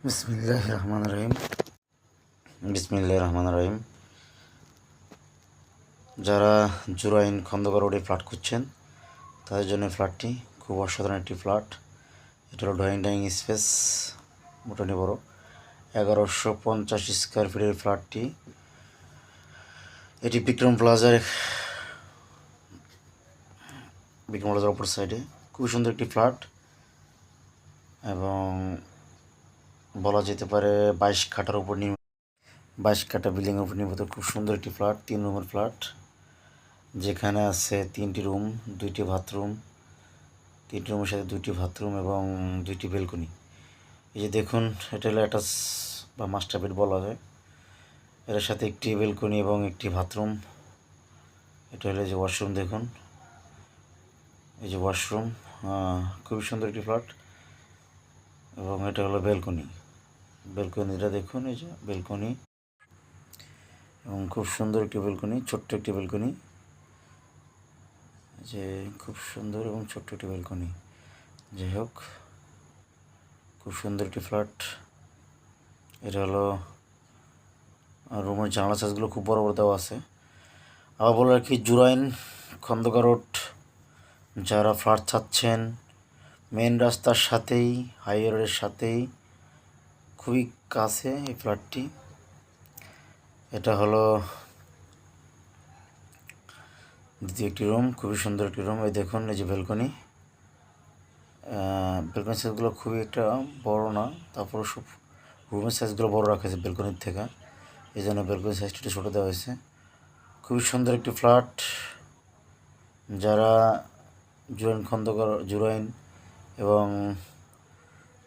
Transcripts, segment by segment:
বিসমিল্লাহির রহমানির রহিম। বিসমিল্লাহির রহমানির রহিম। যারা জুরাইন খন্দকার রোডে ফ্ল্যাট খুঁজছেন তাদের জন্য ফ্ল্যাটটি খুব অসাধারণ একটি ফ্ল্যাট। এটা হলো ডাইনিং স্পেস, মোটামুটি বড়, 1150 স্কোয়ার ফিটের ফ্ল্যাটটি। এটি বিক্রম প্লাজার অপর সাইডে। খুব সুন্দর একটি ফ্ল্যাট এবং বলা যেতে পারে 22 কাঠার উপর 22 কাঠা বিল্ডিংয়ের উপর নির্মিত খুব সুন্দর একটি ফ্ল্যাট, 3 রুমের ফ্ল্যাট, যেখানে আছে 3টি রুম, 2টি বাথরুম, 3টি রুমের সাথে 2টি বাথরুম এবং 2টি বেলকনি। এই যে দেখুন, এটা হলো অ্যাটাচ বা মাস্টার বেড বলা হয়। এর সাথে একটি বেলকনি এবং একটি বাথরুম। এটা হলো যে ওয়াশরুম, দেখুন এই যে ওয়াশরুম। খুবই সুন্দর একটি ফ্ল্যাট এবং এটা হলো বেলকনিটা দেখুন, এই যে বেলকনি এবং খুব সুন্দর একটি বেলকনি, ছোট্ট একটি বেলকনি, যে খুব সুন্দর এবং ছোট্ট একটি বেলকনি। যাই হোক, খুব সুন্দর একটি ফ্ল্যাট। এটা হলো রুমের জানালা সাইজগুলো খুব বড় বড় দেওয়া আছে। আবার বলে রাখি, জুরাইন খন্দকার রোড যারা ফ্ল্যাট চাচ্ছেন, মেন রাস্তার সাথেই, হাইওয়ে রোডের সাথেই, খুবই কাছে এই ফ্ল্যাটটি। এটা হলো দ্বিতীয় একটি রুম, খুবই সুন্দর একটি রুম। এই দেখুন, এই যে বেলকনি সাইজগুলো খুবই একটা বড় না, তারপরে সব রুমের সাইজগুলো বড় রাখা হয়েছে বেলকনির থেকে, এই জন্য বেলকনি সাইজটা একটু ছোটো দেওয়া হয়েছে। খুবই সুন্দর একটি ফ্ল্যাট। যারা জুরাইন এবং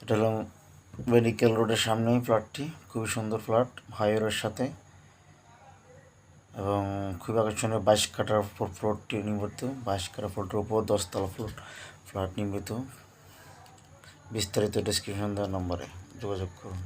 এটা হলো মেডিকেল রোডের সামনেই ফ্ল্যাটটি। খুবই সুন্দর ফ্ল্যাট, হাইওয়ের সাথে এবং খুবই আকর্ষণীয়। 22 কাঠার উপর ফ্লোরটি নির্মিত, 22 কাঠা ফ্লোরটির উপর 10 তলা ফ্ল্যাট নির্মিত। বিস্তারিত ডেসক্রিপশন দেওয়ার নম্বরে যোগাযোগ করুন।